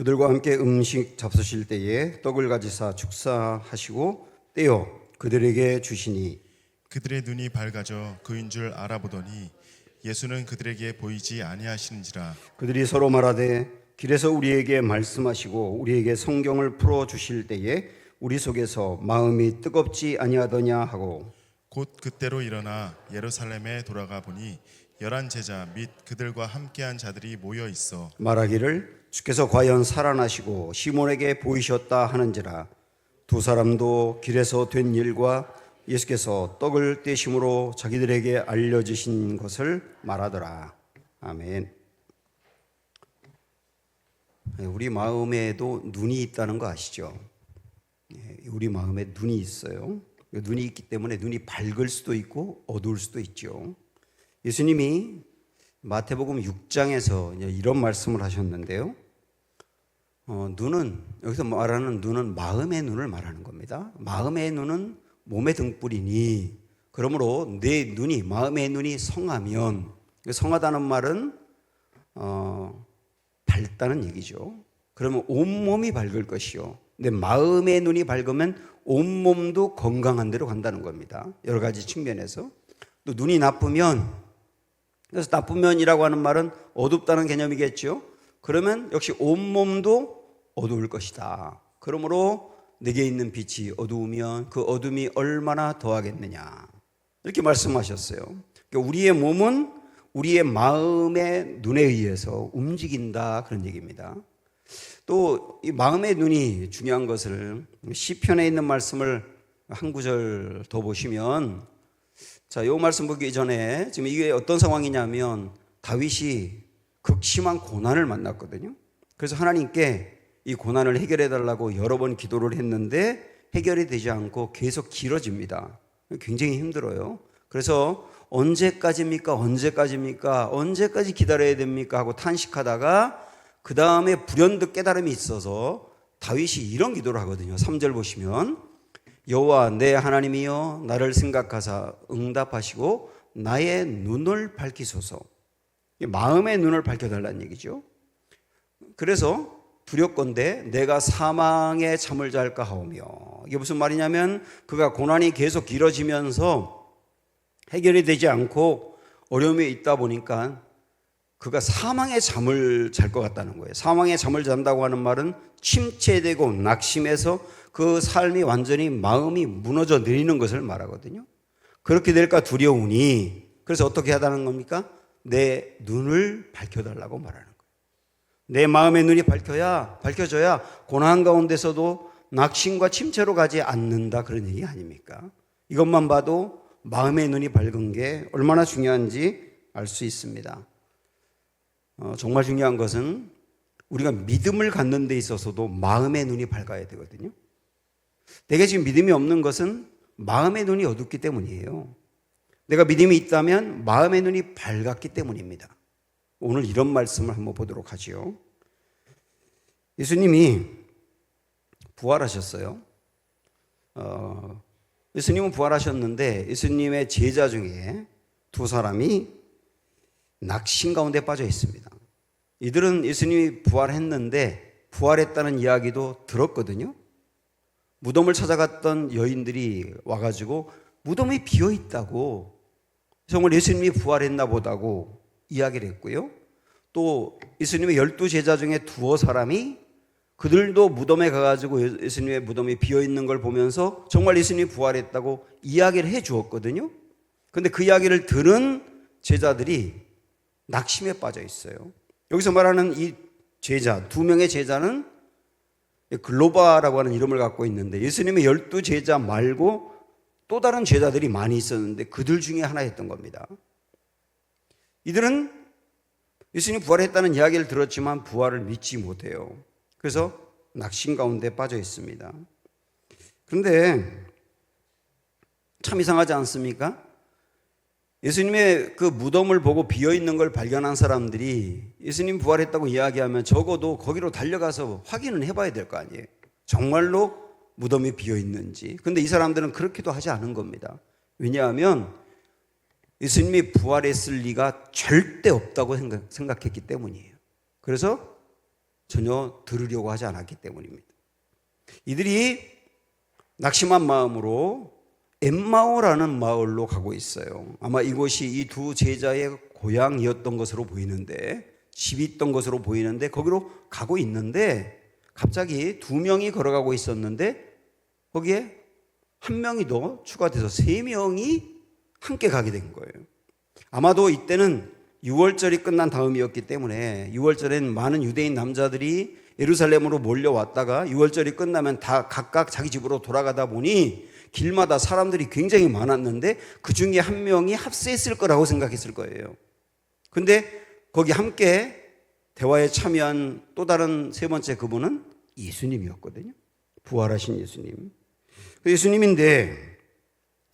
그들과 함께 음식 잡수실 때에 떡을 가지사 축사하시고 떼어 그들에게 주시니 그들의 눈이 밝아져 그인 줄 알아보더니 예수는 그들에게 보이지 아니하시는지라. 그들이 서로 말하되 길에서 우리에게 말씀하시고 우리에게 성경을 풀어 주실 때에 우리 속에서 마음이 뜨겁지 아니하더냐 하고 곧 그때로 일어나 예루살렘에 돌아가 보니 11 제자 및 그들과 함께한 자들이 모여 있어 말하기를 주께서 과연 살아나시고 시몬에게 보이셨다 하는지라. 두 사람도 길에서 된 일과 예수께서 떡을 떼심으로 자기들에게 알려주신 것을 말하더라. 아멘. 우리 마음에도 눈이 있다는 거 아시죠? 우리 마음에 눈이 있어요. 눈이 있기 때문에 눈이 밝을 수도 있고 어두울 수도 있죠. 예수님이 마태복음 6장에서 이런 말씀을 하셨는데요. 눈은, 여기서 말하는 눈은 마음의 눈을 말하는 겁니다. 마음의 눈은 몸의 등불이니, 그러므로 내 눈이, 마음의 눈이 성하면, 성하다는 말은 밝다는 얘기죠. 그러면 온몸이 밝을 것이요. 내 마음의 눈이 밝으면 온몸도 건강한 데로 간다는 겁니다. 여러 가지 측면에서. 또 눈이 나쁘면, 그래서 나쁘면이라고 하는 말은 어둡다는 개념이겠죠. 그러면 역시 온몸도 어두울 것이다. 그러므로 내게 있는 빛이 어두우면 그 어둠이 얼마나 더하겠느냐, 이렇게 말씀하셨어요. 그러니까 우리의 몸은 우리의 마음의 눈에 의해서 움직인다, 그런 얘기입니다. 또 이 마음의 눈이 중요한 것을 시편에 있는 말씀을 한 구절 더 보시면, 자, 이 말씀 보기 전에 지금 이게 어떤 상황이냐면 다윗이 극심한 고난을 만났거든요. 그래서 하나님께 이 고난을 해결해 달라고 여러 번 기도를 했는데 해결이 되지 않고 계속 길어집니다. 굉장히 힘들어요. 그래서 언제까지입니까? 언제까지 기다려야 됩니까? 하고 탄식하다가 그 다음에 불현듯 깨달음이 있어서 다윗이 이런 기도를 하거든요. 3절 보시면 여호와 내 하나님이여 나를 생각하사 응답하시고 나의 눈을 밝히소서. 마음의 눈을 밝혀달라는 얘기죠. 그래서 두렵건대 내가 사망의 잠을 잘까 하오며, 이게 무슨 말이냐면 그가 고난이 계속 길어지면서 해결이 되지 않고 어려움이 있다 보니까 그가 사망의 잠을 잘 것 같다는 거예요. 사망의 잠을 잔다고 하는 말은 침체되고 낙심해서 그 삶이 완전히 마음이 무너져 내리는 것을 말하거든요. 그렇게 될까 두려우니, 그래서 어떻게 하다는 겁니까? 내 눈을 밝혀달라고 말하는 거예요. 내 마음의 눈이 밝혀져야 고난 가운데서도 낙심과 침체로 가지 않는다, 그런 얘기 아닙니까? 이것만 봐도 마음의 눈이 밝은 게 얼마나 중요한지 알 수 있습니다. 정말 중요한 것은 우리가 믿음을 갖는 데 있어서도 마음의 눈이 밝아야 되거든요. 내가 지금 믿음이 없는 것은 마음의 눈이 어둡기 때문이에요. 내가 믿음이 있다면 마음의 눈이 밝았기 때문입니다. 오늘 이런 말씀을 한번 보도록 하죠. 예수님이 부활하셨어요. 예수님은 부활하셨는데 예수님의 제자 중에 두 사람이 낙심 가운데 빠져 있습니다. 이들은 예수님이 부활했는데 부활했다는 이야기도 들었거든요. 무덤을 찾아갔던 여인들이 와가지고 무덤이 비어 있다고, 정말 예수님이 부활했나 보다고 이야기를 했고요. 또 예수님의 12 제자 중에 두어 사람이 그들도 무덤에 가가지고 예수님의 무덤이 비어 있는 걸 보면서 정말 예수님이 부활했다고 이야기를 해 주었거든요. 그런데 그 이야기를 들은 제자들이 낙심에 빠져 있어요. 여기서 말하는 이 제자, 두 명의 제자는 글로바라고 하는 이름을 갖고 있는데 예수님의 12 제자 말고 또 다른 제자들이 많이 있었는데 그들 중에 하나였던 겁니다. 이들은 예수님 부활했다는 이야기를 들었지만 부활을 믿지 못해요. 그래서 낙심 가운데 빠져 있습니다. 그런데 참 이상하지 않습니까? 예수님의 그 무덤을 보고 비어있는 걸 발견한 사람들이 예수님 부활했다고 이야기하면 적어도 거기로 달려가서 확인은 해봐야 될 거 아니에요. 정말로 무덤이 비어있는지. 그런데 이 사람들은 그렇게도 하지 않은 겁니다. 왜냐하면 예수님이 부활했을 리가 절대 없다고 생각했기 때문이에요. 그래서 전혀 들으려고 하지 않았기 때문입니다. 이들이 낙심한 마음으로 엠마오라는 마을로 가고 있어요. 아마 이곳이 이 두 제자의 고향이었던 것으로 보이는데, 집이 있던 것으로 보이는데 거기로 가고 있는데 갑자기 두 명이 걸어가고 있었는데 거기에 한 명이 더 추가돼서 세 명이 함께 가게 된 거예요. 아마도 이때는 6월절이 끝난 다음이었기 때문에 6월절엔 많은 유대인 남자들이 예루살렘으로 몰려왔다가 6월절이 끝나면 다 각각 자기 집으로 돌아가다 보니 길마다 사람들이 굉장히 많았는데 그 중에 한 명이 합세했을 거라고 생각했을 거예요. 근데 거기 함께 대화에 참여한 또 다른 세 번째 그분은 예수님이었거든요. 부활하신 예수님. 예수님인데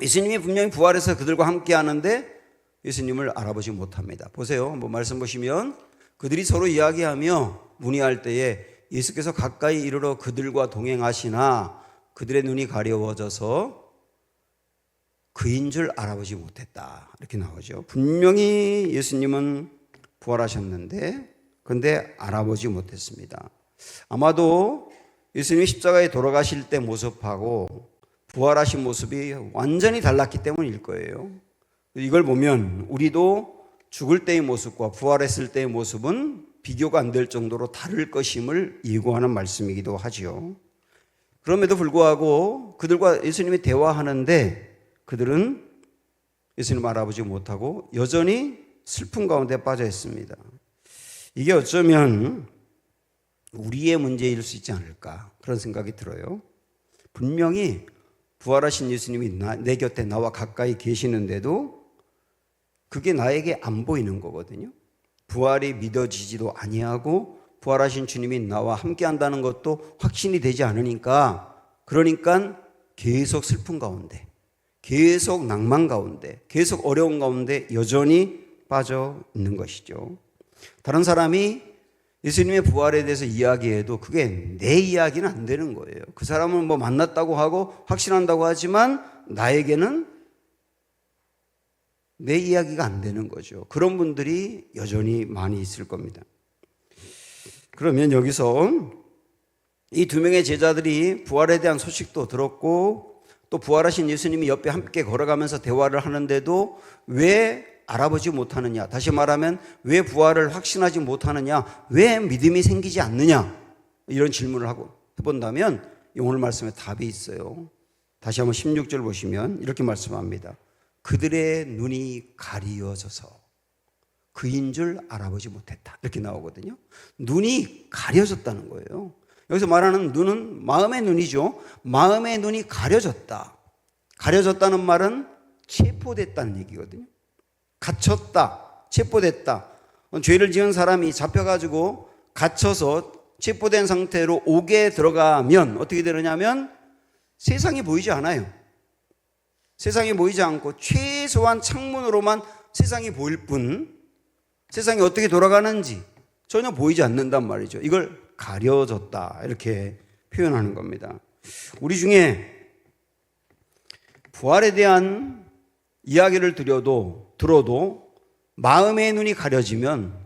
예수님이 분명히 부활해서 그들과 함께 하는데 예수님을 알아보지 못합니다. 보세요. 한번 말씀 보시면 그들이 서로 이야기하며 문의할 때에 예수께서 가까이 이르러 그들과 동행하시나 그들의 눈이 가려워져서 그인 줄 알아보지 못했다. 이렇게 나오죠. 분명히 예수님은 부활하셨는데 그런데 알아보지 못했습니다. 아마도 예수님이 십자가에 돌아가실 때 모습하고 부활하신 모습이 완전히 달랐기 때문일 거예요. 이걸 보면 우리도 죽을 때의 모습과 부활했을 때의 모습은 비교가 안 될 정도로 다를 것임을 예고하는 말씀이기도 하지요. 그럼에도 불구하고 그들과 예수님이 대화하는데 그들은 예수님을 알아보지 못하고 여전히 슬픔 가운데 빠져 있습니다. 이게 어쩌면 우리의 문제일 수 있지 않을까 그런 생각이 들어요. 분명히 부활하신 예수님이 내 곁에 나와 가까이 계시는데도 그게 나에게 안 보이는 거거든요. 부활이 믿어지지도 아니하고 부활하신 주님이 나와 함께 한다는 것도 확신이 되지 않으니까 그러니까 계속 슬픔 가운데 계속 낭만 가운데 계속 어려운 가운데 여전히 빠져 있는 것이죠. 다른 사람이 예수님의 부활에 대해서 이야기해도 그게 내 이야기는 안 되는 거예요. 그 사람은 뭐 만났다고 하고 확신한다고 하지만 나에게는 내 이야기가 안 되는 거죠. 그런 분들이 여전히 많이 있을 겁니다. 그러면 여기서 이 두 명의 제자들이 부활에 대한 소식도 들었고 또 부활하신 예수님이 옆에 함께 걸어가면서 대화를 하는데도 왜 알아보지 못하느냐, 다시 말하면 왜 부활을 확신하지 못하느냐, 왜 믿음이 생기지 않느냐, 이런 질문을 하고 해본다면 오늘 말씀에 답이 있어요. 다시 한번 16절 보시면 이렇게 말씀합니다. 그들의 눈이 가리워져서 그인 줄 알아보지 못했다, 이렇게 나오거든요. 눈이 가려졌다는 거예요. 여기서 말하는 눈은 마음의 눈이죠. 마음의 눈이 가려졌다. 가려졌다는 말은 체포됐다는 얘기거든요. 갇혔다, 체포됐다. 죄를 지은 사람이 잡혀가지고 갇혀서 체포된 상태로 옥에 들어가면 어떻게 되느냐면 세상이 보이지 않아요. 세상이 보이지 않고 최소한 창문으로만 세상이 보일 뿐 세상이 어떻게 돌아가는지 전혀 보이지 않는단 말이죠. 이걸 가려졌다 이렇게 표현하는 겁니다. 우리 중에 부활에 대한 이야기를 들어도 마음의 눈이 가려지면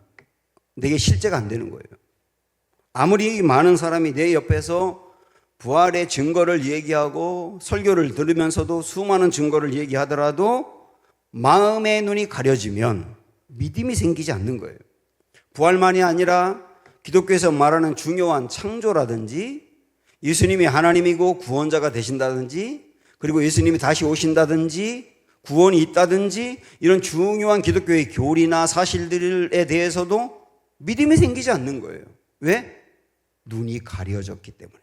내게 실제가 안 되는 거예요. 아무리 많은 사람이 내 옆에서 부활의 증거를 얘기하고 설교를 들으면서도 수많은 증거를 얘기하더라도 마음의 눈이 가려지면 믿음이 생기지 않는 거예요. 부활만이 아니라 기독교에서 말하는 중요한 창조라든지 예수님이 하나님이고 구원자가 되신다든지 그리고 예수님이 다시 오신다든지 구원이 있다든지 이런 중요한 기독교의 교리나 사실들에 대해서도 믿음이 생기지 않는 거예요. 왜? 눈이 가려졌기 때문에.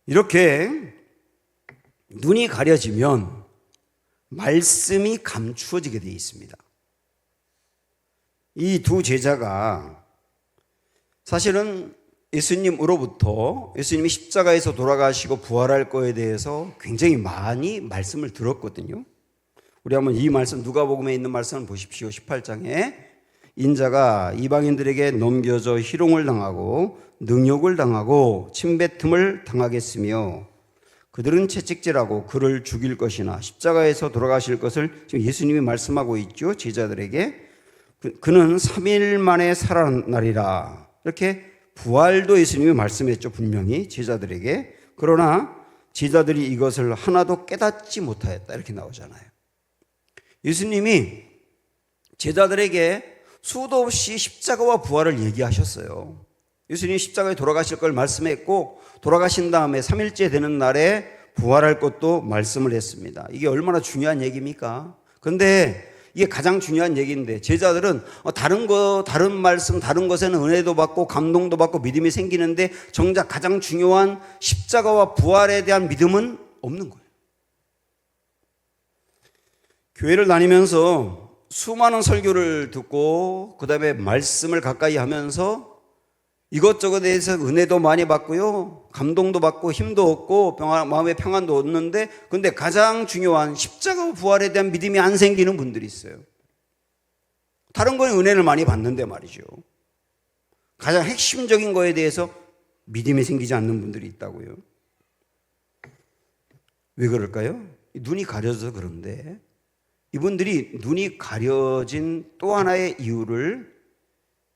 이렇게 눈이 가려지면 말씀이 감추어지게 되어 있습니다. 이 두 제자가 사실은 예수님으로부터 예수님이 십자가에서 돌아가시고 부활할 거에 대해서 굉장히 많이 말씀을 들었거든요. 우리 한번 이 말씀 누가복음에 있는 말씀을 보십시오. 18장에 인자가 이방인들에게 넘겨져 희롱을 당하고 능욕을 당하고 침뱉음을 당하겠으며 그들은 채찍질하고 그를 죽일 것이나 십자가에서 돌아가실 것을 지금 예수님이 말씀하고 있죠. 제자들에게. 그는 3일 만에 살아나리라. 이렇게 부활도 예수님이 말씀했죠. 분명히 제자들에게. 그러나 제자들이 이것을 하나도 깨닫지 못하였다. 이렇게 나오잖아요. 예수님이 제자들에게 수도 없이 십자가와 부활을 얘기하셨어요. 예수님이 십자가에 돌아가실 걸 말씀했고 돌아가신 다음에 3일째 되는 날에 부활할 것도 말씀을 했습니다. 이게 얼마나 중요한 얘기입니까? 그런데 이게 가장 중요한 얘기인데 제자들은 다른 말씀, 다른 것에는 은혜도 받고 감동도 받고 믿음이 생기는데 정작 가장 중요한 십자가와 부활에 대한 믿음은 없는 거예요. 교회를 다니면서 수많은 설교를 듣고 그 다음에 말씀을 가까이 하면서 이것저것에 대해서 은혜도 많이 받고요. 감동도 받고 힘도 얻고 마음의 평안도 얻는데 근데 가장 중요한 십자가 부활에 대한 믿음이 안 생기는 분들이 있어요. 다른 건 은혜를 많이 받는데 말이죠. 가장 핵심적인 거에 대해서 믿음이 생기지 않는 분들이 있다고요. 왜 그럴까요? 눈이 가려져서 그런데 이분들이 눈이 가려진 또 하나의 이유를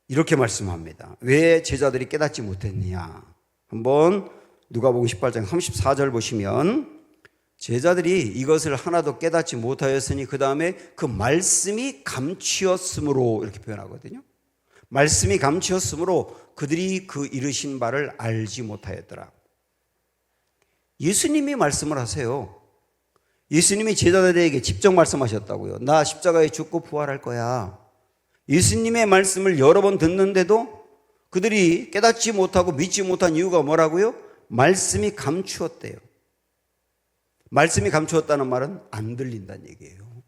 이렇게 말씀합니다. 왜 제자들이 깨닫지 못했느냐? 한번 누가복음 18장 34절 보시면 제자들이 이것을 하나도 깨닫지 못하였으니 그 다음에 그 말씀이 감추었으므로 이렇게 표현하거든요. 말씀이 감추었으므로 그들이 그 이르신 바를 알지 못하였더라. 예수님이 말씀을 하세요. 예수님이 제자들에게 직접 말씀하셨다고요. 나 십자가에 죽고 부활할 거야. 예수님의 말씀을 여러 번 듣는데도 그들이 깨닫지 못하고 믿지 못한 이유가 뭐라고요? 말씀이 감추었대요. 말씀이 감추었다는 말은 안 들린다는 얘기예요.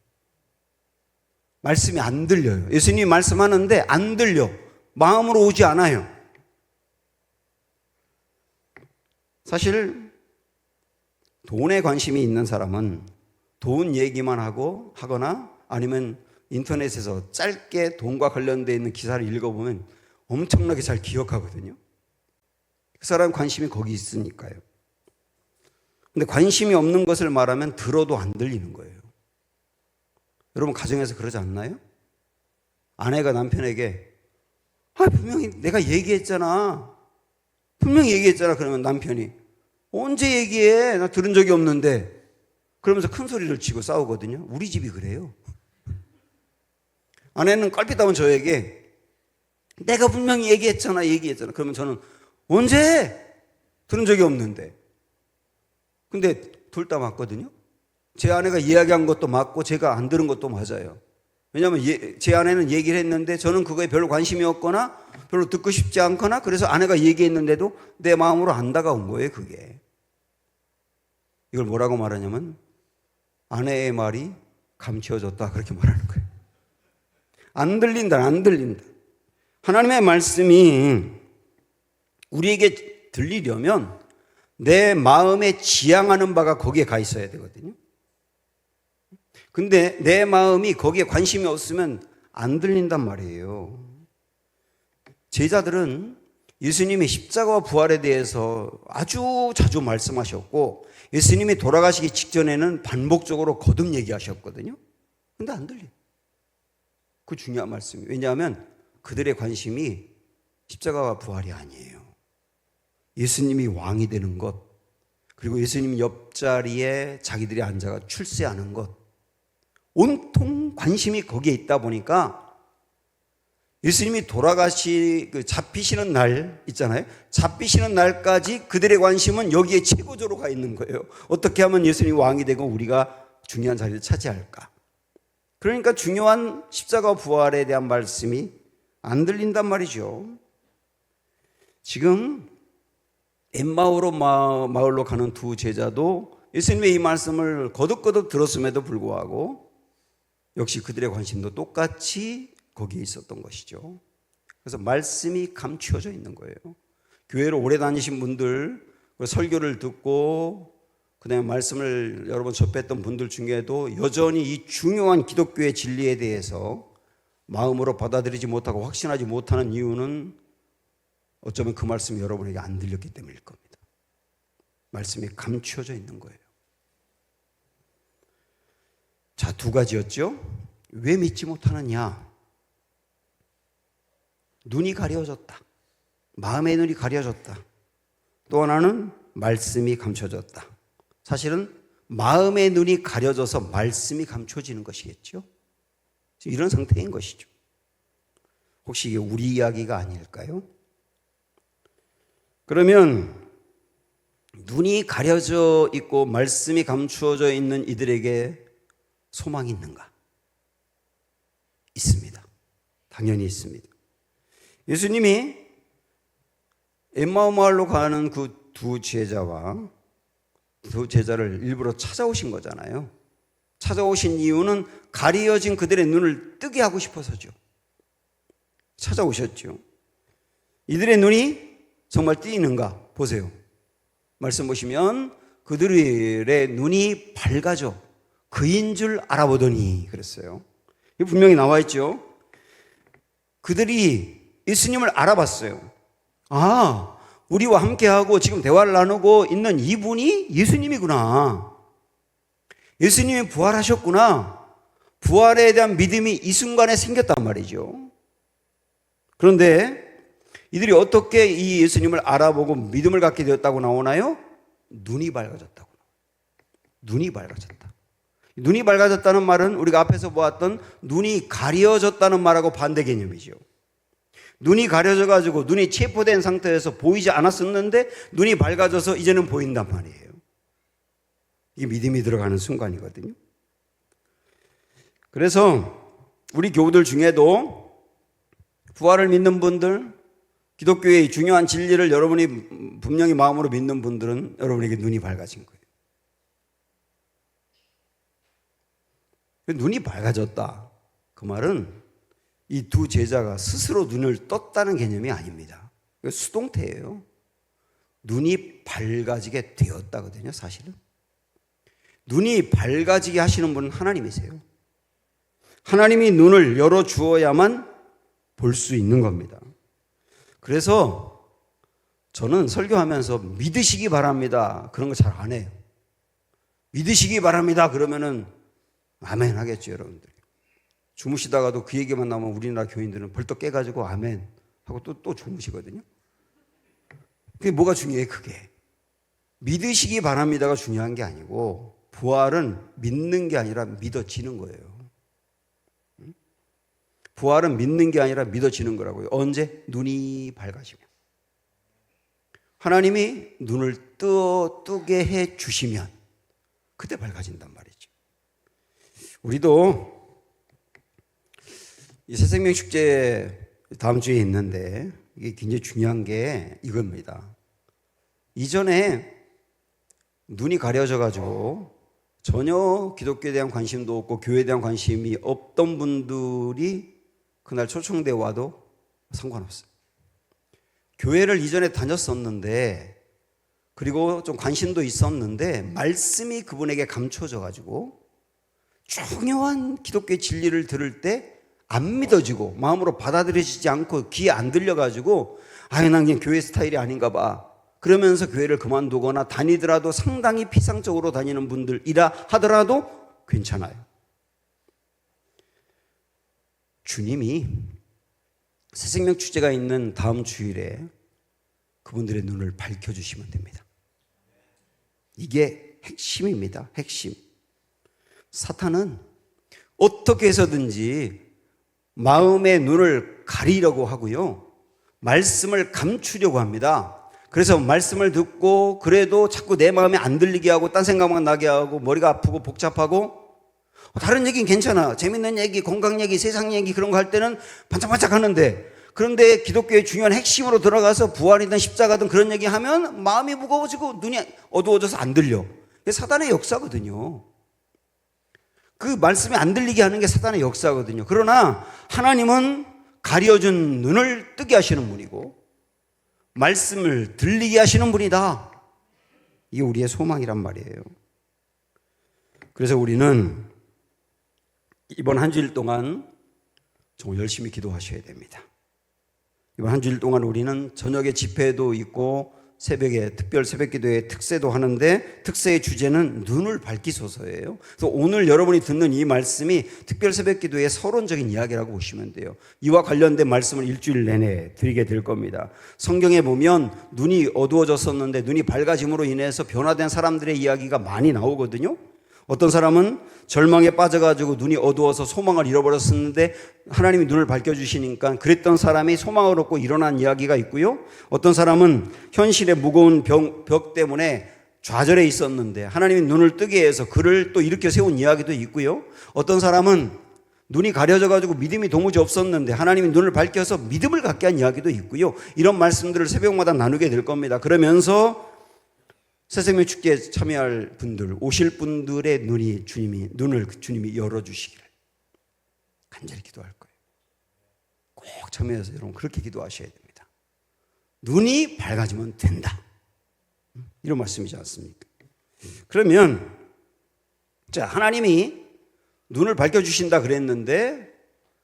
말씀이 안 들려요. 예수님이 말씀하는데 안 들려. 마음으로 오지 않아요. 사실 돈에 관심이 있는 사람은 돈 얘기만 하거나 아니면 인터넷에서 짧게 돈과 관련되어 있는 기사를 읽어보면 엄청나게 잘 기억하거든요. 그 사람 관심이 거기 있으니까요. 근데 관심이 없는 것을 말하면 들어도 안 들리는 거예요. 여러분 가정에서 그러지 않나요? 아내가 남편에게 분명히 내가 얘기했잖아. 분명히 얘기했잖아. 그러면 남편이 언제 얘기해? 나 들은 적이 없는데. 그러면서 큰 소리를 치고 싸우거든요. 우리 집이 그래요. 아내는 껄핏하면 저에게 내가 분명히 얘기했잖아. 그러면 저는 언제? 들은 적이 없는데. 근데 둘 다 맞거든요. 제 아내가 이야기한 것도 맞고 제가 안 들은 것도 맞아요. 왜냐하면 제 아내는 얘기를 했는데 저는 그거에 별로 관심이 없거나 별로 듣고 싶지 않거나 그래서 아내가 얘기했는데도 내 마음으로 안 다가온 거예요. 그게. 이걸 뭐라고 말하냐면 아내의 말이 감추어졌다 그렇게 말하는 거예요. 안 들린다. 하나님의 말씀이 우리에게 들리려면 내 마음에 지향하는 바가 거기에 가 있어야 되거든요. 근데 내 마음이 거기에 관심이 없으면 안 들린단 말이에요. 제자들은 예수님이 십자가와 부활에 대해서 아주 자주 말씀하셨고 예수님이 돌아가시기 직전에는 반복적으로 거듭 얘기하셨거든요. 근데 안 들려요. 그 중요한 말씀이에요. 왜냐하면 그들의 관심이 십자가와 부활이 아니에요. 예수님이 왕이 되는 것, 그리고 예수님 옆자리에 자기들이 앉아가 출세하는 것, 온통 관심이 거기에 있다 보니까 예수님이 잡히시는 날 있잖아요. 잡히시는 날까지 그들의 관심은 여기에 최고조로 가 있는 거예요. 어떻게 하면 예수님이 왕이 되고 우리가 중요한 자리를 차지할까? 그러니까 중요한 십자가 부활에 대한 말씀이 안 들린단 말이죠. 지금 엠마오로 마을로 가는 두 제자도 예수님의 이 말씀을 거듭거듭 들었음에도 불구하고 역시 그들의 관심도 똑같이 거기에 있었던 것이죠. 그래서 말씀이 감추어져 있는 거예요. 교회를 오래 다니신 분들, 설교를 듣고 그다음에 말씀을 여러 번 접했던 분들 중에도 여전히 이 중요한 기독교의 진리에 대해서 마음으로 받아들이지 못하고 확신하지 못하는 이유는 어쩌면 그 말씀이 여러분에게 안 들렸기 때문일 겁니다. 말씀이 감추어져 있는 거예요. 자, 두 가지였죠. 왜 믿지 못하느냐? 눈이 가려졌다. 마음의 눈이 가려졌다. 또 하나는 말씀이 감춰졌다. 사실은 마음의 눈이 가려져서 말씀이 감춰지는 것이겠죠. 이런 상태인 것이죠. 혹시 이게 우리 이야기가 아닐까요? 그러면 눈이 가려져 있고 말씀이 감추어져 있는 이들에게 소망이 있는가? 있습니다. 당연히 있습니다. 예수님이 엠마오 마을로 가는 그 두 제자를 일부러 찾아오신 거잖아요. 찾아오신 이유는 가려진 그들의 눈을 뜨게 하고 싶어서죠. 찾아오셨죠. 이들의 눈이 정말 띄는가? 보세요. 말씀 보시면 그들의 눈이 밝아져 그인 줄 알아보더니 그랬어요. 분명히 나와 있죠. 그들이 예수님을 알아봤어요. 아, 우리와 함께하고 지금 대화를 나누고 있는 이분이 예수님이구나. 예수님이 부활하셨구나. 부활에 대한 믿음이 이 순간에 생겼단 말이죠. 그런데 이들이 어떻게 이 예수님을 알아보고 믿음을 갖게 되었다고 나오나요? 눈이 밝아졌다고. 눈이 밝아졌다. 눈이 밝아졌다는 말은 우리가 앞에서 보았던 눈이 가려졌다는 말하고 반대 개념이죠. 눈이 가려져가지고 눈이 체포된 상태에서 보이지 않았었는데 눈이 밝아져서 이제는 보인단 말이에요. 이게 믿음이 들어가는 순간이거든요. 그래서 우리 교우들 중에도 부활을 믿는 분들, 기독교의 중요한 진리를 여러분이 분명히 마음으로 믿는 분들은 여러분에게 눈이 밝아진 거예요. 눈이 밝아졌다. 그 말은 이 두 제자가 스스로 눈을 떴다는 개념이 아닙니다. 수동태예요. 눈이 밝아지게 되었다거든요, 사실은. 눈이 밝아지게 하시는 분은 하나님이세요. 하나님이 눈을 열어주어야만 볼 수 있는 겁니다. 그래서 저는 설교하면서 믿으시기 바랍니다. 그런 거 잘 안 해요. 믿으시기 바랍니다. 그러면은 아멘 하겠죠, 여러분들. 주무시다가도 그 얘기만 나오면 우리나라 교인들은 벌떡 깨가지고 아멘 하고 또 주무시거든요. 그게 뭐가 중요해, 그게. 믿으시기 바랍니다가 중요한 게 아니고 부활은 믿는 게 아니라 믿어지는 거예요. 부활은 믿는 게 아니라 믿어지는 거라고요. 언제? 눈이 밝아지면. 하나님이 눈을 뜨게 해 주시면 그때 밝아진단 말이죠. 우리도 이 새생명 축제 다음 주에 있는데 이게 굉장히 중요한 게 이겁니다. 이전에 눈이 가려져가지고 전혀 기독교에 대한 관심도 없고 교회에 대한 관심이 없던 분들이 그날 초청돼 와도 상관없어요. 교회를 이전에 다녔었는데 그리고 좀 관심도 있었는데 말씀이 그분에게 감춰져가지고 중요한 기독교의 진리를 들을 때 안 믿어지고 마음으로 받아들여지지 않고 귀에 안 들려가지고 아유 난 그냥 교회 스타일이 아닌가 봐 그러면서 교회를 그만두거나 다니더라도 상당히 피상적으로 다니는 분들이라 하더라도 괜찮아요. 주님이 새생명 축제가 있는 다음 주일에 그분들의 눈을 밝혀주시면 됩니다. 이게 핵심입니다. 핵심. 사탄은 어떻게 해서든지 마음의 눈을 가리려고 하고요. 말씀을 감추려고 합니다. 그래서 말씀을 듣고 그래도 자꾸 내 마음에 안 들리게 하고 딴 생각만 나게 하고 머리가 아프고 복잡하고 다른 얘기는 괜찮아. 재밌는 얘기, 건강 얘기, 세상 얘기 그런 거 할 때는 반짝반짝 하는데 그런데 기독교의 중요한 핵심으로 들어가서 부활이든 십자가든 그런 얘기 하면 마음이 무거워지고 눈이 어두워져서 안 들려. 그게 사단의 역사거든요. 그 말씀이 안 들리게 하는 게 사단의 역사거든요. 그러나 하나님은 가려진 눈을 뜨게 하시는 분이고 말씀을 들리게 하시는 분이다. 이게 우리의 소망이란 말이에요. 그래서 우리는 이번 한 주일 동안 정말 열심히 기도하셔야 됩니다. 이번 한 주일 동안 우리는 저녁에 집회도 있고 새벽에 특별 새벽기도의 특세도 하는데 특세의 주제는 눈을 밝히소서예요. 그래서 오늘 여러분이 듣는 이 말씀이 특별 새벽기도의 서론적인 이야기라고 보시면 돼요. 이와 관련된 말씀을 일주일 내내 드리게 될 겁니다. 성경에 보면 눈이 어두워졌었는데 눈이 밝아짐으로 인해서 변화된 사람들의 이야기가 많이 나오거든요. 어떤 사람은 절망에 빠져가지고 눈이 어두워서 소망을 잃어버렸었는데 하나님이 눈을 밝혀주시니까 그랬던 사람이 소망을 얻고 일어난 이야기가 있고요. 어떤 사람은 현실의 무거운 벽 때문에 좌절해 있었는데 하나님이 눈을 뜨게 해서 그를 또 일으켜 세운 이야기도 있고요. 어떤 사람은 눈이 가려져가지고 믿음이 도무지 없었는데 하나님이 눈을 밝혀서 믿음을 갖게 한 이야기도 있고요. 이런 말씀들을 새벽마다 나누게 될 겁니다. 그러면서 새생명 축제에 참여할 분들, 오실 분들의 눈을 주님이 열어주시기를 간절히 기도할 거예요. 꼭 참여해서 여러분 그렇게 기도하셔야 됩니다. 눈이 밝아지면 된다. 이런 말씀이지 않습니까? 그러면 자, 하나님이 눈을 밝혀주신다 그랬는데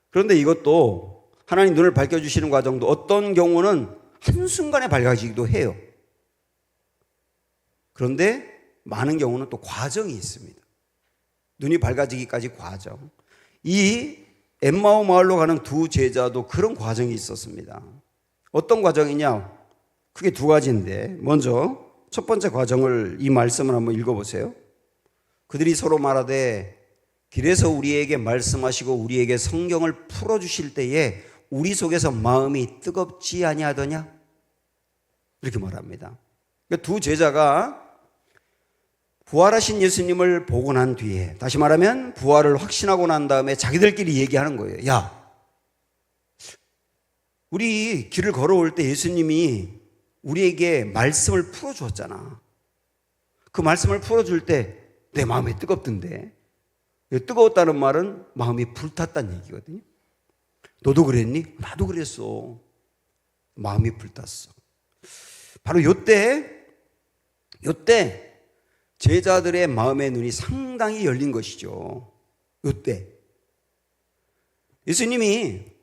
그런데 이것도 하나님 눈을 밝혀주시는 과정도 어떤 경우는 한순간에 밝아지기도 해요. 그런데 많은 경우는 또 과정이 있습니다. 눈이 밝아지기까지 과정. 이 엠마오 마을로 가는 두 제자도 그런 과정이 있었습니다. 어떤 과정이냐? 크게 두 가지인데 먼저 첫 번째 과정을 이 말씀을 한번 읽어보세요. 그들이 서로 말하되 길에서 우리에게 말씀하시고 우리에게 성경을 풀어주실 때에 우리 속에서 마음이 뜨겁지 아니하더냐? 이렇게 말합니다. 그러니까 두 제자가 부활하신 예수님을 보고 난 뒤에 다시 말하면 부활을 확신하고 난 다음에 자기들끼리 얘기하는 거예요. 야, 우리 길을 걸어올 때 예수님이 우리에게 말씀을 풀어주었잖아. 그 말씀을 풀어줄 때 내 마음이 뜨겁던데. 뜨거웠다는 말은 마음이 불탔다는 얘기거든요. 너도 그랬니? 나도 그랬어. 마음이 불탔어. 바로 요때 제자들의 마음의 눈이 상당히 열린 것이죠. 요때 예수님이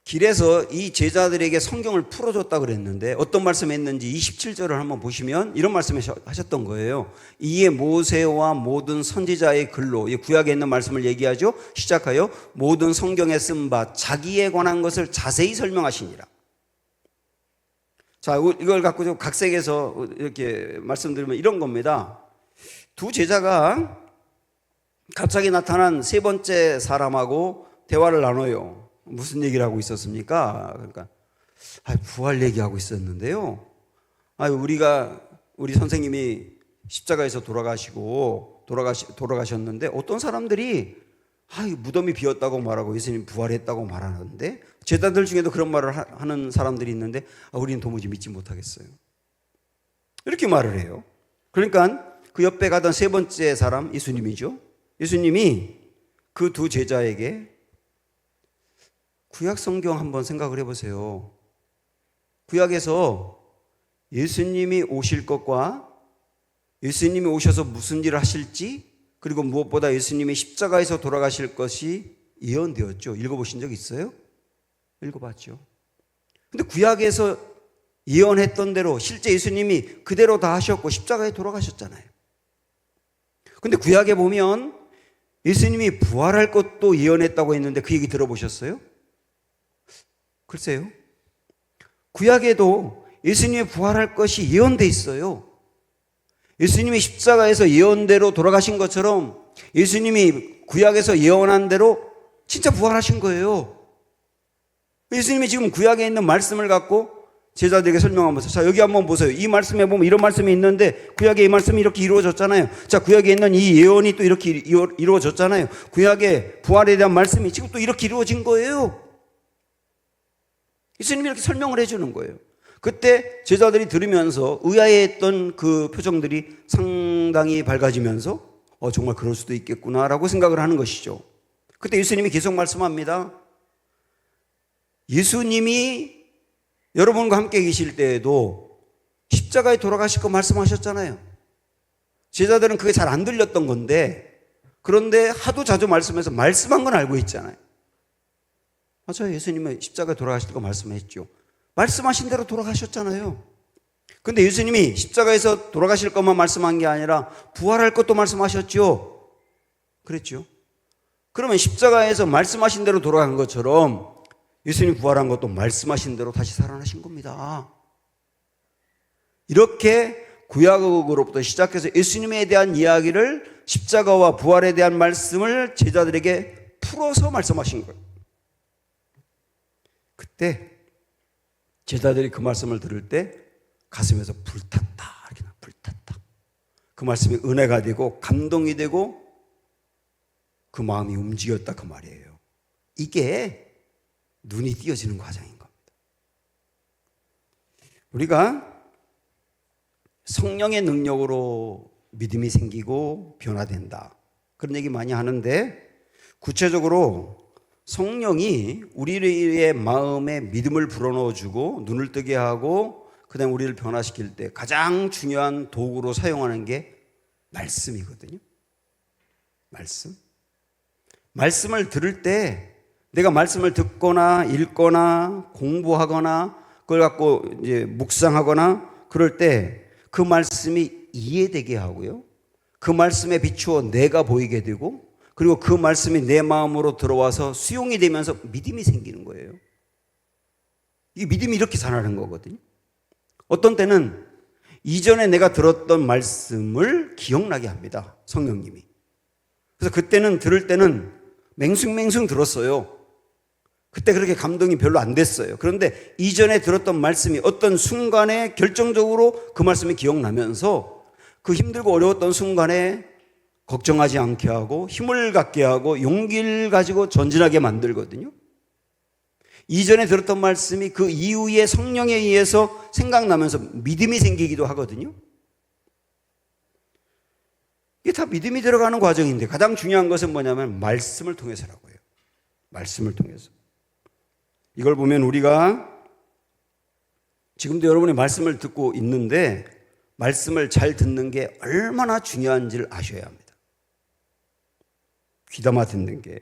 길에서 이 제자들에게 성경을 풀어줬다고 그랬는데 어떤 말씀 했는지 27절을 한번 보시면 이런 말씀을 하셨던 거예요. 이에 모세와 모든 선지자의 글로, 구약에 있는 말씀을 얘기하죠. 시작하여 모든 성경에 쓴 바 자기에 관한 것을 자세히 설명하시니라. 자, 이걸 갖고 좀 각색해서 이렇게 말씀드리면 이런 겁니다. 두 제자가 갑자기 나타난 세 번째 사람하고 대화를 나눠요. 무슨 얘기를 하고 있었습니까? 그러니까 부활 얘기하고 있었는데요. 우리 선생님이 십자가에서 돌아가셨는데 어떤 사람들이 무덤이 비었다고 말하고 예수님 부활했다고 말하는데 제자들 중에도 그런 말을 하는 사람들이 있는데 우리는 도무지 믿지 못하겠어요. 이렇게 말을 해요. 그러니까 그 옆에 가던 세 번째 사람 예수님이죠. 예수님이 그 두 제자에게 구약 성경 한번 생각을 해보세요. 구약에서 예수님이 오실 것과 예수님이 오셔서 무슨 일을 하실지 그리고 무엇보다 예수님이 십자가에서 돌아가실 것이 예언되었죠. 읽어보신 적 있어요? 읽어봤죠. 근데 구약에서 예언했던 대로 실제 예수님이 그대로 다 하셨고 십자가에 돌아가셨잖아요. 근데 구약에 보면 예수님이 부활할 것도 예언했다고 했는데 그 얘기 들어보셨어요? 글쎄요. 구약에도 예수님이 부활할 것이 예언돼 있어요. 예수님이 십자가에서 예언대로 돌아가신 것처럼 예수님이 구약에서 예언한 대로 진짜 부활하신 거예요. 예수님이 지금 구약에 있는 말씀을 갖고 제자들에게 설명하면서 자, 여기 한번 보세요. 이 말씀에 보면 이런 말씀이 있는데 구약에 이 말씀이 이렇게 이루어졌잖아요. 자, 구약에 있는 이 예언이 또 이렇게 이루어졌잖아요. 구약의 부활에 대한 말씀이 지금 또 이렇게 이루어진 거예요. 예수님이 이렇게 설명을 해주는 거예요. 그때 제자들이 들으면서 의아해했던 그 표정들이 상당히 밝아지면서 정말 그럴 수도 있겠구나라고 생각을 하는 것이죠. 그때 예수님이 계속 말씀합니다. 예수님이 여러분과 함께 계실 때에도 십자가에 돌아가실 거 말씀하셨잖아요. 제자들은 그게 잘 안 들렸던 건데 그런데 하도 자주 말씀해서 말씀한 건 알고 있잖아요. 맞아요. 예수님은 십자가에 돌아가실 거 말씀했죠. 말씀하신 대로 돌아가셨잖아요. 근데 예수님이 십자가에서 돌아가실 것만 말씀한 게 아니라 부활할 것도 말씀하셨죠. 그랬죠. 그러면 십자가에서 말씀하신 대로 돌아간 것처럼 예수님 부활한 것도 말씀하신 대로 다시 살아나신 겁니다. 이렇게 구약으로부터 시작해서 예수님에 대한 이야기를 십자가와 부활에 대한 말씀을 제자들에게 풀어서 말씀하신 거예요. 그때 제자들이 그 말씀을 들을 때 가슴에서 불탔다. 불탔다. 그 말씀이 은혜가 되고 감동이 되고 그 마음이 움직였다 그 말이에요. 이게 눈이 띄어지는 과정인 겁니다. 우리가 성령의 능력으로 믿음이 생기고 변화된다. 그런 얘기 많이 하는데 구체적으로 성령이 우리의 마음에 믿음을 불어넣어주고 눈을 뜨게 하고 그다음에 우리를 변화시킬 때 가장 중요한 도구로 사용하는 게 말씀이거든요. 말씀을 들을 때 내가 말씀을 듣거나 읽거나 공부하거나 그걸 갖고 이제 묵상하거나 그럴 때 그 말씀이 이해되게 하고요. 그 말씀에 비추어 내가 보이게 되고 그리고 그 말씀이 내 마음으로 들어와서 수용이 되면서 믿음이 생기는 거예요. 이 믿음이 이렇게 자라는 거거든요. 어떤 때는 이전에 내가 들었던 말씀을 기억나게 합니다. 성령님이. 그래서 그때는 들을 때는 맹숭맹숭 들었어요. 그때 그렇게 감동이 별로 안 됐어요. 그런데 이전에 들었던 말씀이 어떤 순간에 결정적으로 그 말씀이 기억나면서 그 힘들고 어려웠던 순간에 걱정하지 않게 하고 힘을 갖게 하고 용기를 가지고 전진하게 만들거든요. 이전에 들었던 말씀이 그 이후에 성령에 의해서 생각나면서 믿음이 생기기도 하거든요. 이게 다 믿음이 들어가는 과정인데 가장 중요한 것은 뭐냐면 말씀을 통해서라고 해요. 말씀을 통해서. 이걸 보면 우리가 지금도 여러분이 말씀을 듣고 있는데 말씀을 잘 듣는 게 얼마나 중요한지를 아셔야 합니다. 귀담아 듣는 게.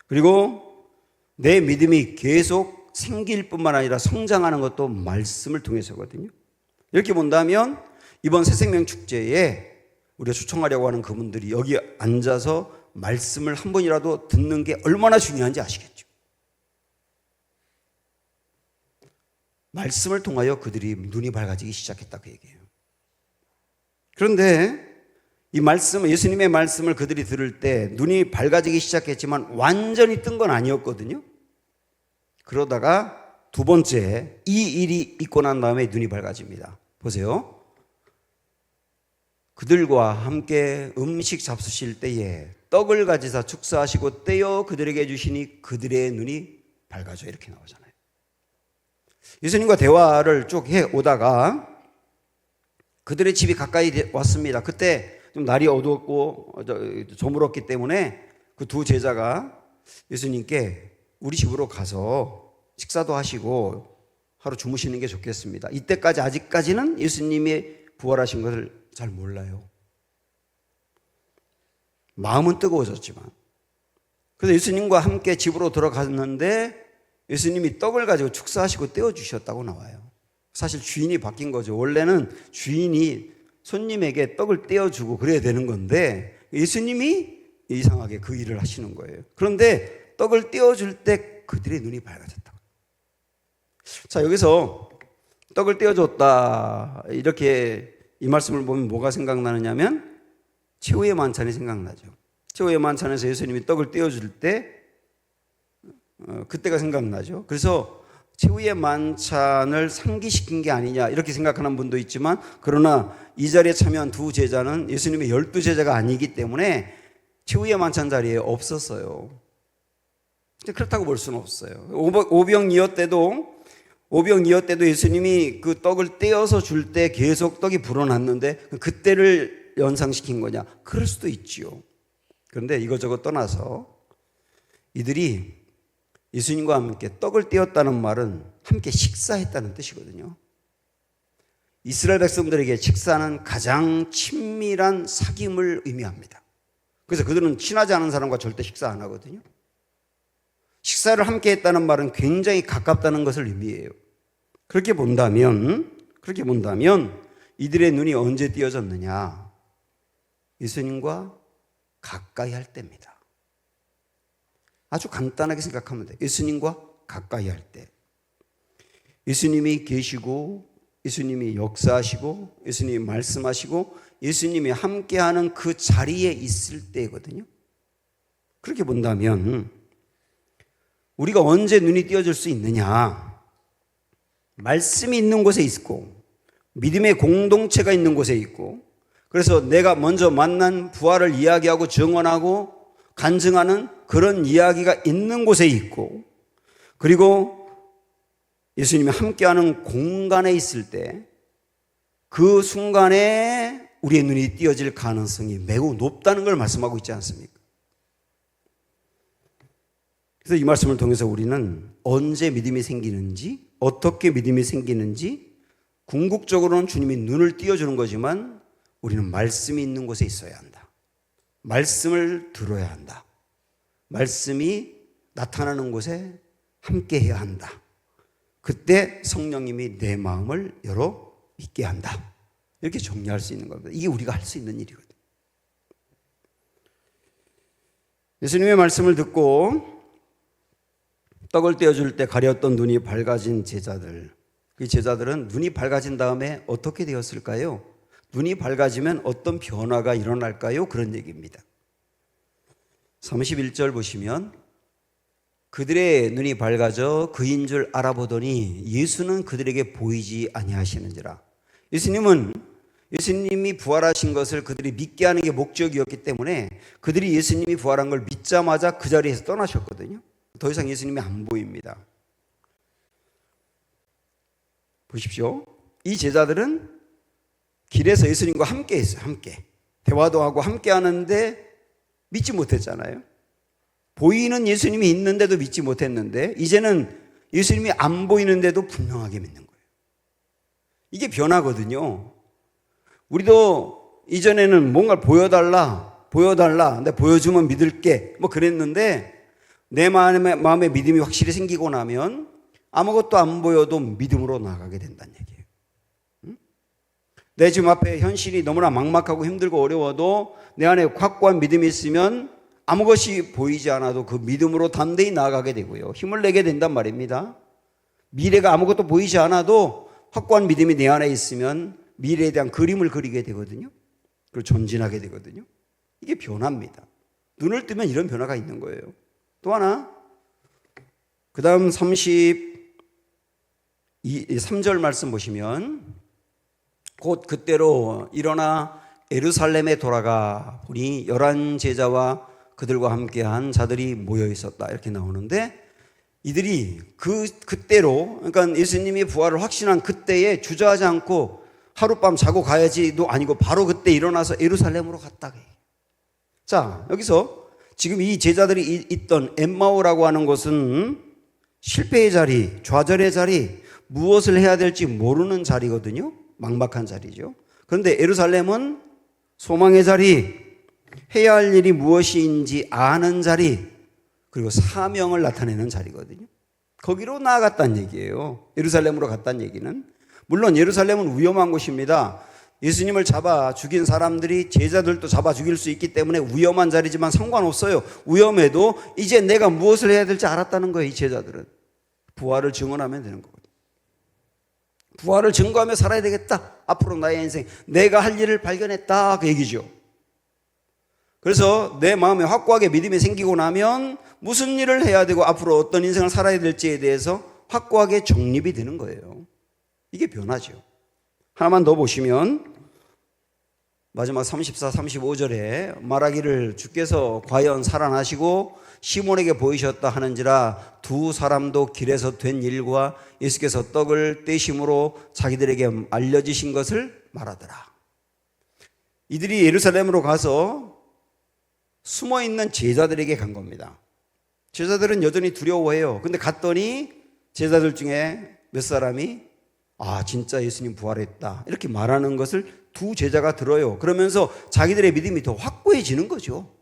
그리고 내 믿음이 계속 생길 뿐만 아니라 성장하는 것도 말씀을 통해서거든요. 이렇게 본다면 이번 새생명 축제에 우리가 초청하려고 하는 그분들이 여기 앉아서 말씀을 한 번이라도 듣는 게 얼마나 중요한지 아시겠죠? 말씀을 통하여 그들이 눈이 밝아지기 시작했다 그 얘기예요. 그런데 이 말씀, 예수님의 말씀을 그들이 들을 때 눈이 밝아지기 시작했지만 완전히 뜬 건 아니었거든요. 그러다가 두 번째 이 일이 있고 난 다음에 눈이 밝아집니다. 보세요. 그들과 함께 음식 잡수실 때에 떡을 가지사 축사하시고 떼어 그들에게 주시니 그들의 눈이 밝아져 이렇게 나오잖아요. 예수님과 대화를 쭉 해오다가 그들의 집이 가까이 왔습니다. 그때 좀 날이 어두웠고 저물었기 때문에 그 두 제자가 예수님께 우리 집으로 가서 식사도 하시고 하루 주무시는 게 좋겠습니다. 이때까지 아직까지는 예수님이 부활하신 것을 잘 몰라요. 마음은 뜨거워졌지만. 그래서 예수님과 함께 집으로 들어갔는데 예수님이 떡을 가지고 축사하시고 떼어주셨다고 나와요. 사실 주인이 바뀐 거죠. 원래는 주인이 손님에게 떡을 떼어주고 그래야 되는 건데 예수님이 이상하게 그 일을 하시는 거예요. 그런데 떡을 떼어줄 때 그들의 눈이 밝아졌다. 자, 여기서 떡을 떼어줬다 이렇게 이 말씀을 보면 뭐가 생각나느냐면 최후의 만찬이 생각나죠. 최후의 만찬에서 예수님이 떡을 떼어줄 때 그때가 생각나죠. 그래서 최후의 만찬을 상기시킨 게 아니냐 이렇게 생각하는 분도 있지만 그러나 이 자리에 참여한 두 제자는 예수님의 12제자가 아니기 때문에 최후의 만찬 자리에 없었어요. 그렇다고 볼 수는 없어요. 오병이어 때도 예수님이 그 떡을 떼어서 줄 때 계속 떡이 불어났는데 그때를 연상시킨 거냐? 그럴 수도 있지요. 그런데 이것저것 떠나서 이들이 예수님과 함께 떡을 떼었다는 말은 함께 식사했다는 뜻이거든요. 이스라엘 백성들에게 식사는 가장 친밀한 사귐을 의미합니다. 그래서 그들은 친하지 않은 사람과 절대 식사 안 하거든요. 식사를 함께 했다는 말은 굉장히 가깝다는 것을 의미해요. 그렇게 본다면 그렇게 본다면 이들의 눈이 언제 띄어졌느냐? 예수님과 가까이 할 때입니다. 아주 간단하게 생각하면 돼요. 예수님과 가까이 할 때. 예수님이 계시고 예수님이 역사하시고 예수님이 말씀하시고 예수님이 함께하는 그 자리에 있을 때거든요. 그렇게 본다면 우리가 언제 눈이 띄어질 수 있느냐? 말씀이 있는 곳에 있고 믿음의 공동체가 있는 곳에 있고 그래서 내가 먼저 만난 부활을 이야기하고 증언하고 간증하는 그런 이야기가 있는 곳에 있고 그리고 예수님이 함께하는 공간에 있을 때 그 순간에 우리의 눈이 띄어질 가능성이 매우 높다는 걸 말씀하고 있지 않습니까? 그래서 이 말씀을 통해서 우리는 언제 믿음이 생기는지 어떻게 믿음이 생기는지 궁극적으로는 주님이 눈을 띄워주는 거지만 우리는 말씀이 있는 곳에 있어야 한다. 말씀을 들어야 한다. 말씀이 나타나는 곳에 함께해야 한다. 그때 성령님이 내 마음을 열어 믿게 한다. 이렇게 정리할 수 있는 겁니다. 이게 우리가 할 수 있는 일이거든요. 예수님의 말씀을 듣고 떡을 떼어줄 때 가렸던 눈이 밝아진 제자들. 그 제자들은 눈이 밝아진 다음에 어떻게 되었을까요? 눈이 밝아지면 어떤 변화가 일어날까요? 그런 얘기입니다. 31절 보시면 그들의 눈이 밝아져 그인 줄 알아보더니 예수는 그들에게 보이지 아니하시는지라. 예수님이 부활하신 것을 그들이 믿게 하는 게 목적이었기 때문에 그들이 예수님이 부활한 걸 믿자마자 그 자리에서 떠나셨거든요. 더 이상 예수님이 안 보입니다. 보십시오. 이 제자들은 길에서 예수님과 함께 했어요. 함께. 대화도 하고 함께 하는데 믿지 못했잖아요. 보이는 예수님이 있는데도 믿지 못했는데 이제는 예수님이 안 보이는데도 분명하게 믿는 거예요. 이게 변화거든요. 우리도 이전에는 뭔가를 보여달라. 근데 보여주면 믿을게. 뭐 그랬는데 내 마음에 믿음이 확실히 생기고 나면 아무것도 안 보여도 믿음으로 나가게 된다는 얘기예요. 내 지금 앞에 현실이 너무나 막막하고 힘들고 어려워도 내 안에 확고한 믿음이 있으면 아무것이 보이지 않아도 그 믿음으로 담대히 나아가게 되고요. 힘을 내게 된단 말입니다. 미래가 아무것도 보이지 않아도 확고한 믿음이 내 안에 있으면 미래에 대한 그림을 그리게 되거든요. 그리고 전진하게 되거든요. 이게 변화입니다. 눈을 뜨면 이런 변화가 있는 거예요. 또 하나, 그 다음 33절 말씀 보시면 곧 그때로 일어나 예루살렘에 돌아가 보니 11 제자와 그들과 함께한 자들이 모여 있었다. 이렇게 나오는데 이들이 그때로 그러니까 예수님이 부활을 확신한 그때에 주저하지 않고 하룻밤 자고 가야지도 아니고 바로 그때 일어나서 예루살렘으로 갔다. 자, 여기서 지금 이 제자들이 있던 엠마오라고 하는 곳은 실패의 자리, 좌절의 자리, 무엇을 해야 될지 모르는 자리거든요. 막막한 자리죠. 그런데 예루살렘은 소망의 자리, 해야 할 일이 무엇인지 아는 자리, 그리고 사명을 나타내는 자리거든요. 거기로 나아갔다는 얘기예요. 예루살렘으로 갔다는 얘기는. 물론 예루살렘은 위험한 곳입니다. 예수님을 잡아 죽인 사람들이 제자들도 잡아 죽일 수 있기 때문에 위험한 자리지만 상관없어요. 위험해도 이제 내가 무엇을 해야 될지 알았다는 거예요. 이 제자들은. 부활을 증언하면 되는 거거든요. 부활을 증거하며 살아야 되겠다. 앞으로 나의 인생 내가 할 일을 발견했다. 그 얘기죠. 그래서 내 마음에 확고하게 믿음이 생기고 나면 무슨 일을 해야 되고 앞으로 어떤 인생을 살아야 될지에 대해서 확고하게 정립이 되는 거예요. 이게 변화죠. 하나만 더 보시면 마지막 34, 35절에 말하기를 주께서 과연 살아나시고 시몬에게 보이셨다 하는지라 두 사람도 길에서 된 일과 예수께서 떡을 떼심으로 자기들에게 알려지신 것을 말하더라. 이들이 예루살렘으로 가서 숨어있는 제자들에게 간 겁니다. 제자들은 여전히 두려워해요. 근데 갔더니 제자들 중에 몇 사람이 진짜 예수님 부활했다 이렇게 말하는 것을 두 제자가 들어요. 그러면서 자기들의 믿음이 더 확고해지는 거죠.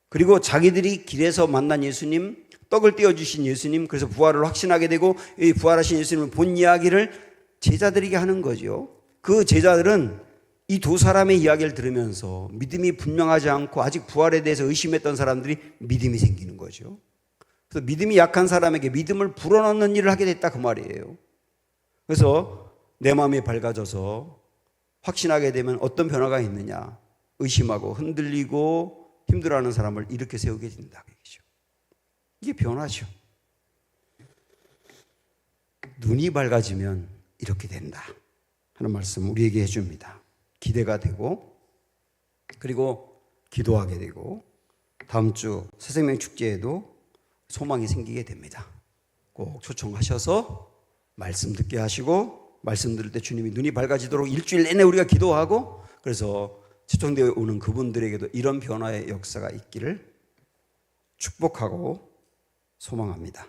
그리고 자기들이 길에서 만난 예수님, 떡을 떼어주신 예수님, 그래서 부활을 확신하게 되고 이 부활하신 예수님을 본 이야기를 제자들에게 하는 거죠. 그 제자들은 이 두 사람의 이야기를 들으면서 믿음이 분명하지 않고 아직 부활에 대해서 의심했던 사람들이 믿음이 생기는 거죠. 그래서 믿음이 약한 사람에게 믿음을 불어넣는 일을 하게 됐다 그 말이에요. 그래서 내 마음이 밝아져서 확신하게 되면 어떤 변화가 있느냐? 의심하고 흔들리고 힘들어하는 사람을 이렇게 세우게 된다. 이게 변화죠. 눈이 밝아지면 이렇게 된다 하는 말씀 우리에게 해줍니다. 기대가 되고 그리고 기도하게 되고 다음 주 새생명 축제에도 소망이 생기게 됩니다. 꼭 초청하셔서 말씀 듣게 하시고 말씀 들을 때 주님이 눈이 밝아지도록 일주일 내내 우리가 기도하고 그래서 초청되어 오는 그분들에게도 이런 변화의 역사가 있기를 축복하고 소망합니다.